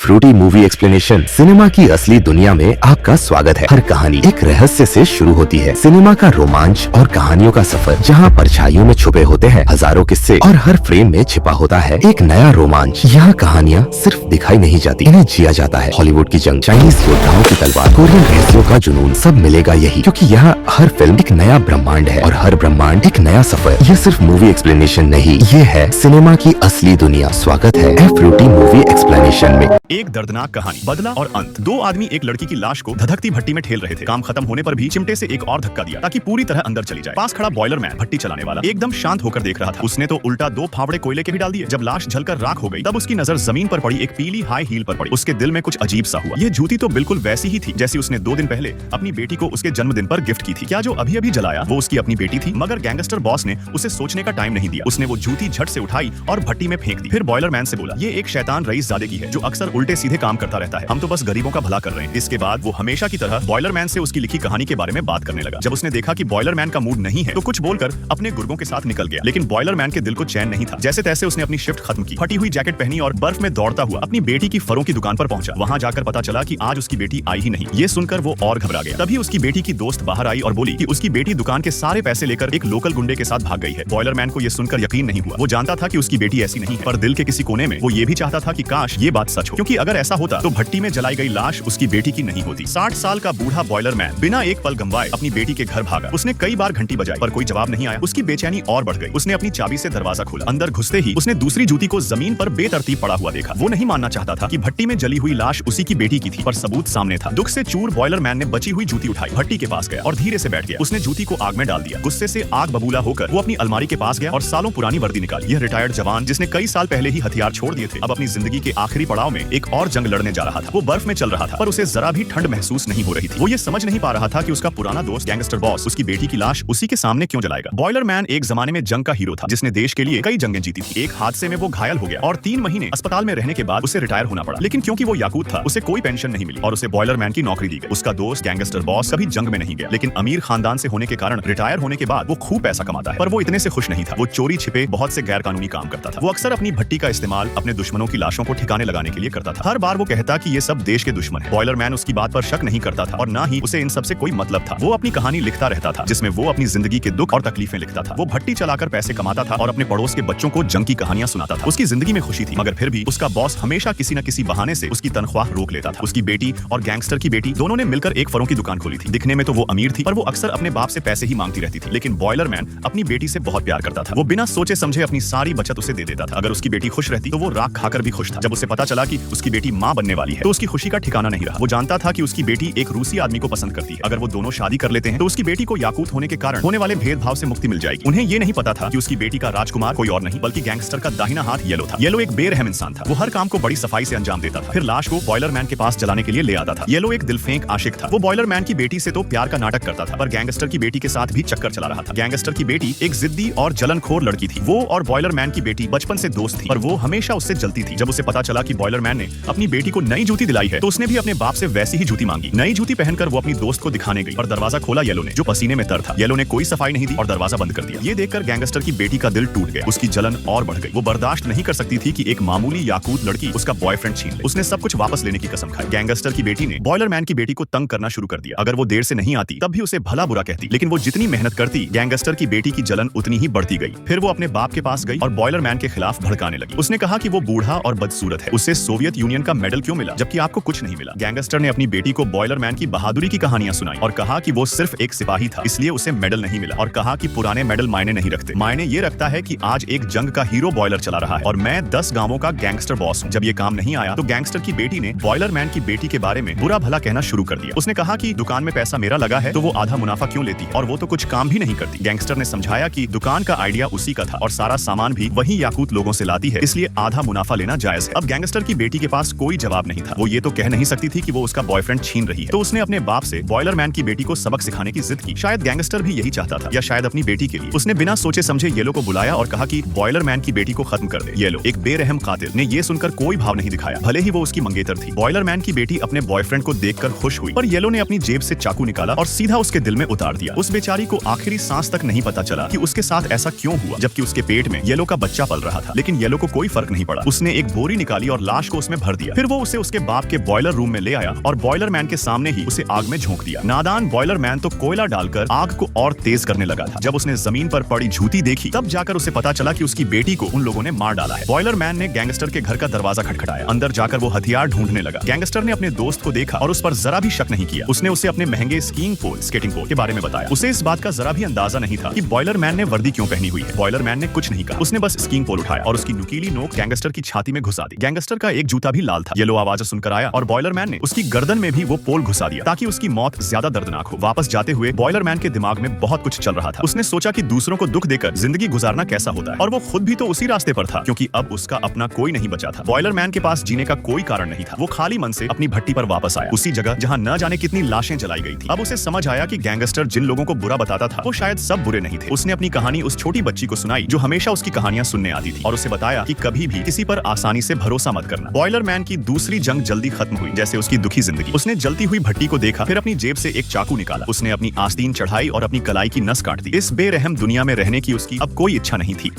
Frooti movie explanation cinema की असली दुनिया में आपका स्वागत है। हर कहानी एक रहस्य से शुरू होती है। सिनेमा का रोमांच और कहानियों का सफर जहां परछाइयों में छुपे होते हैं हजारों किस्से और हर फ्रेम में छिपा होता है एक नया रोमांच। यहाँ कहानियाँ सिर्फ दिखाई नहीं जाती, इन्हें जिया जाता है। हॉलीवुड की जंग, चाइनीज योद्धाओं की तलवार, कोरियन रहस्यों का जुनून, सब मिलेगा यही, क्योंकि यहाँ हर फिल्म एक नया ब्रह्मांड है और हर ब्रह्मांड एक नया सफर। यह सिर्फ मूवी एक्सप्लेनेशन नहीं, ये है सिनेमा की असली दुनिया। स्वागत है ए फ्रूटी मूवी एक्सप्लेनेशन में। एक दर्दनाक कहानी, बदला और अंत। दो आदमी एक लड़की की लाश को धधकती भट्टी में ठेल रहे थे। काम खत्म होने पर भी चिमटे से एक और धक्का दिया ताकि पूरी तरह अंदर चली जाए। पास खड़ा बॉयलर मैन, भट्टी चलाने वाला, एकदम शांत होकर देख रहा था। उसने तो उल्टा दो फावड़े कोयले के भी डाल दिए। जब लाश जलकर राख हो गई तब उसकी नजर जमीन पर पड़ी एक पीली हाई हील पर पड़ी। उसके दिल में कुछ अजीब सा हुआ। ये जूती तो बिल्कुल वैसी ही थी जैसी उसने 2 दिन पहले अपनी बेटी को उसके जन्मदिन पर गिफ्ट की थी। क्या जो अभी अभी जलाया वो उसकी अपनी बेटी थी? मगर गैंगस्टर बॉस ने उसे सोचने का टाइम नहीं दिया। उसने वो जूती झट से उठाई और भट्टी में फेंक दी। फिर बॉयलर मैन से बोला, ये एक शैतान रईस ज़ादे की है जो अक्सर उल्टे सीधे काम करता रहता है। हम तो बस गरीबों का भला कर रहे हैं। इसके बाद वो हमेशा की तरह बॉयलर मैन से उसकी लिखी कहानी के बारे में बात करने लगा। जब उसने देखा कि बॉयलर मैन का मूड नहीं है तो कुछ बोलकर अपने गुर्गों के साथ निकल गया। लेकिन बॉयलर मैन के दिल को चैन नहीं था। जैसे तैसे उसने अपनी शिफ्ट खत्म की, फटी हुई जैकेट पहनी और बर्फ में दौड़ता हुआ अपनी बेटी की फरों की दुकान पर पहुंचा। वहां जाकर पता चला कि आज उसकी बेटी आई ही नहीं। ये सुनकर वो और घबरा गया। तभी उसकी बेटी की दोस्त बाहर आई और बोली कि उसकी बेटी दुकान के सारे पैसे लेकर एक लोकल गुंडे के साथ भाग गई है। बॉयलर मैन को ये सुनकर यकीन नहीं हुआ। वो जानता था कि उसकी बेटी ऐसी नहीं है, पर दिल के किसी कोने में वो ये भी चाहता था कि काश ये बात सच हो, क्योंकि अगर ऐसा होता तो भट्टी में जलाई गई लाश उसकी बेटी की नहीं होती। 60 साल का बूढ़ा बॉयलर मैन बिना एक पल गंवाए अपनी बेटी के घर भागा। उसने कई बार घंटी बजाई पर कोई जवाब नहीं आया। उसकी बेचैनी और बढ़ गई। उसने अपनी चाबी से दरवाजा खोला। अंदर घुसते ही उसने दूसरी जूती को जमीन पर बेतरतीब पड़ा हुआ देखा। वो नहीं मानना चाहता था कि भट्टी में जली हुई लाश उसी की बेटी की थी, पर सबूत सामने था। दुख से चूर बॉयलर मैन ने बची हुई जूती उठाई, भट्टी के पास गया और धीरे से बैठ गया। उसने जूती को आग में डाल दिया। गुस्से से आग बबूला होकर वो अपनी अलमारी के पास गया और सालों पुरानी वर्दी निकाली। यह रिटायर्ड जवान जिसने कई साल पहले ही हथियार छोड़ दिए थे, अब अपनी जिंदगी के आखिरी पड़ाव में एक और जंग लड़ने जा रहा था। वो बर्फ में चल रहा था पर उसे जरा भी ठंड महसूस नहीं हो रही थी। वो ये समझ नहीं पा रहा था कि उसका पुराना दोस्त गैंगस्टर बॉस उसकी बेटी की लाश उसी के सामने क्यों जलाएगा। बॉयलर मैन एक जमाने में जंग का हीरो था जिसने देश के लिए कई जंगें जीती थी। एक हादसे में वो घायल हो गया और 3 महीने अस्पताल में रहने के बाद उसे रिटायर होना पड़ा। लेकिन क्योंकि वो याकूत था उसे कोई पेंशन नहीं मिली और उसे बॉयलर मैन की नौकरी दी गई। उसका दोस्त गैंगस्टर बॉस कभी जंग में नहीं गया, लेकिन अमीर खानदान से होने के कारण रिटायर होने के बाद वो खूब पैसा कमाता है। पर वो इतने से खुश नहीं था। वो चोरी छिपे बहुत से गैर कानूनी काम करता था। वो अक्सर अपनी भट्टी का इस्तेमाल अपने दुश्मनों की लाशों को ठिकाने लगाने के लिए करता था। हर बार वो कहता कि ये सब देश के दुश्मन है। बॉयलर मैन उसकी बात पर शक नहीं करता था और ना ही उसे इन सब से कोई मतलब था। वो अपनी कहानी लिखता रहता था जिसमें वो अपनी जिंदगी के दुख और तकलीफें लिखता था। वो भट्टी चलाकर पैसे कमाता था और अपने पड़ोस के बच्चों को जंग की कहानियां सुनाता था। उसकी जिंदगी में खुशी थी, मगर फिर भी उसका बॉस हमेशा किसी न किसी बहाने से उसकी तनख्वाह रोक लेता था। उसकी बेटी और गैंगस्टर की बेटी दोनों ने मिलकर एक फरों की दुकान खोली थी। दिखने में तो वो अमीर थी पर वो अक्सर अपने बाप से पैसे ही मांगती रहती थी। लेकिन बॉयलर मैन अपनी बेटी से बहुत प्यार करता था। वो बिना सोचे समझे अपनी सारी बचत उसे दे देता था। अगर उसकी बेटी खुश रहती तो वो राख खाकर भी खुश था। जब उसे पता चला कि उसकी बेटी मां बनने वाली है तो उसकी खुशी का ठिकाना नहीं रहा। वो जानता था कि उसकी बेटी एक रूसी आदमी को पसंद करती है। अगर वो दोनों शादी कर लेते हैं तो उसकी बेटी को याकूत होने के कारण होने वाले भेदभाव से मुक्ति मिल जाएगी। उन्हें ये नहीं पता था कि उसकी बेटी का राजकुमार कोई और नहीं बल्कि गैंगस्टर का दाहिना हाथ येलो था। येलो एक बेरहम इंसान था। वो हर काम को बड़ी सफाई से अंजाम देता था, फिर लाश को बॉयलर मैन के पास जलाने के लिए ले आता था। येलो एक दिलफेंक आशिक था। वो बॉयलर मैन की बेटी से तो प्यार का नाटक करता था पर गैंगस्टर की बेटी के साथ भी चक्कर चला रहा था। गैंगस्टर की बेटी एक जिद्दी और जलनखोर लड़की थी। वो और बॉयलर मैन की बेटी बचपन से दोस्त थी पर वो हमेशा उससे जलती थी। जब उसे पता चला कि बॉयलर मैन ने अपनी बेटी को नई जूती दिलाई है तो उसने भी अपने बाप से वैसी ही जूती मांगी। नई जूती पहनकर वो अपनी दोस्त को दिखाने गई और दरवाजा खोला येलो ने, जो पसीने में तर था। येलो ने कोई सफाई नहीं दी और दरवाजा बंद कर दिया। ये देखकर गैंगस्टर की बेटी का दिल टूट गया। उसकी जलन और बढ़ गई। वो बर्दाश्त नहीं कर सकती थी कि एक मामूली याकूत लड़की उसका बॉयफ्रेंड छीन ले। उसने सब कुछ वापस लेने की कसम खाई। गैंगस्टर की बेटी ने बॉयलर मैन की बेटी को तंग करना शुरू कर दिया। अगर वो देर से नहीं आती तब भी उसे भला बुरा कहती, लेकिन वो जितनी मेहनत करती गैंगस्टर की बेटी की जलन उतनी ही बढ़ती गई। फिर वो अपने बाप के पास गई और बॉयलर मैन के खिलाफ भड़काने लगी। उसने कहा कि वो बूढ़ा और बदसूरत है, उसे सोवियत यूनियन का मेडल क्यों मिला जबकि आपको कुछ नहीं मिला। गैंगस्टर ने अपनी बेटी को बॉयलर मैन की बहादुरी की कहानियां सुनाई और कहा कि वो सिर्फ एक सिपाही था इसलिए उसे मेडल नहीं मिला, और कहा कि पुराने मेडल मायने नहीं रखते। मायने ये रखता है कि आज एक जंग का हीरो बॉयलर चला रहा है और मैं 10 गांवों का गैंगस्टर बॉस हूं। जब ये काम नहीं आया तो गैंगस्टर की बेटी ने बॉयलर मैन की बेटी के बारे में बुरा भला कहना शुरू कर दिया। उसने कहा कि दुकान में पैसा मेरा लगा है तो वो आधा मुनाफा क्यों लेती है और वो तो कुछ काम भी नहीं करती। गैंगस्टर ने समझाया कि दुकान का आइडिया उसी का था और सारा सामान भी वही याकूत लोगों से लाती है, इसलिए आधा मुनाफा लेना जायज है। अब गैंगस्टर की बेटी के पास कोई जवाब नहीं था। वो ये तो कह नहीं सकती थी कि वो उसका बॉयफ्रेंड छीन रही है, तो उसने अपने बाप से बॉयलर मैन की बेटी को सबक सिखाने की जिद की। शायद गैंगस्टर भी यही चाहता था, या शायद अपनी बेटी के लिए। उसने बिना सोचे समझे येलो को बुलाया और कहा कि बॉयलर मैन की बेटी को खत्म कर दे। येलो एक बेरहम कातिल ने ये सुनकर कोई भाव नहीं दिखाया, भले ही वो उसकी मंगेतर थी। बॉयलर मैन की बेटी अपने बॉयफ्रेंड को देखकर खुश हुई, पर येलो ने अपनी जेब से चाकू निकाला और सीधा उसके दिल में उतार दिया। उस बेचारी को आखिरी सांस तक नहीं पता चला कि उसके साथ ऐसा क्यों हुआ, जबकि उसके पेट में येलो का बच्चा पल रहा था। लेकिन येलो को कोई फर्क नहीं पड़ा। उसने एक बोरी निकाली और लाश को उसमें उसमें भर दिया। फिर वो उसे उसके बाप के बॉयलर रूम में ले आया और बॉयलर मैन के सामने ही उसे आग में झोंक दिया। नादान बॉयलर मैन तो कोयला डालकर आग को और तेज करने लगा था। जब उसने जमीन पर पड़ी झूठी देखी तब जाकर उसे पता चला कि उसकी बेटी को उन लोगों ने मार डाला है। बॉयलर मैन ने गैंगस्टर के घर का दरवाजा खटखटाया। अंदर जाकर वो हथियार ढूंढने लगा। गैंगस्टर ने अपने दोस्त को देखा और उस पर जरा भी शक नहीं किया। उसने उसे अपने महंगे स्केटिंग पोल के बारे में बताया। उसे इस बात का जरा भी अंदाजा नहीं था कि बॉयलर मैन ने वर्दी क्यों पहनी हुई है। बॉयलर मैन ने कुछ नहीं कहा। उसने बस स्कीइंग पोल उठाया और उसकी नुकीली नोक गैंगस्टर की छाती में घुसा दी। गैंगस्टर का एक जूता भी लाल था। येलो आवाज सुनकर आया और बॉयलर मैन ने उसकी गर्दन में भी वो पोल घुसा दिया ताकि उसकी मौत ज्यादा दर्दनाक हो। वापस जाते हुए बॉयलर मैन के दिमाग में बहुत कुछ चल रहा था। उसने सोचा कि दूसरों को दुख देकर जिंदगी गुजारना कैसा होता है और वो खुद भी तो उसी रास्ते पर था, क्योंकि अब उसका अपना कोई नहीं बचा था। बॉयलर मैन के पास जीने का कोई कारण नहीं था। वो खाली मन से अपनी भट्टी पर वापस आया, उसी जगह जहां न जाने कितनी लाशें जलाई गई थी। अब उसे समझ आया कि गैंगस्टर जिन लोगों को बुरा बताता था वो शायद सब बुरे नहीं थे। उसने अपनी कहानी उस छोटी बच्ची को सुनाई जो हमेशा उसकी कहानियां सुनने आती थी और उसे बताया कि कभी भी किसी पर आसानी से भरोसा मत करना। बॉयलर मैन की दूसरी जंग जल्दी खत्म हुई, जैसे उसकी दुखी जिंदगी। उसने जलती हुई भट्टी को देखा, फिर अपनी जेब से एक चाकू निकाला। उसने अपनी आस्तीन चढ़ाई और अपनी कलाई की नस काट दी। इस बेरहम दुनिया में रहने की उसकी अब कोई इच्छा नहीं थी।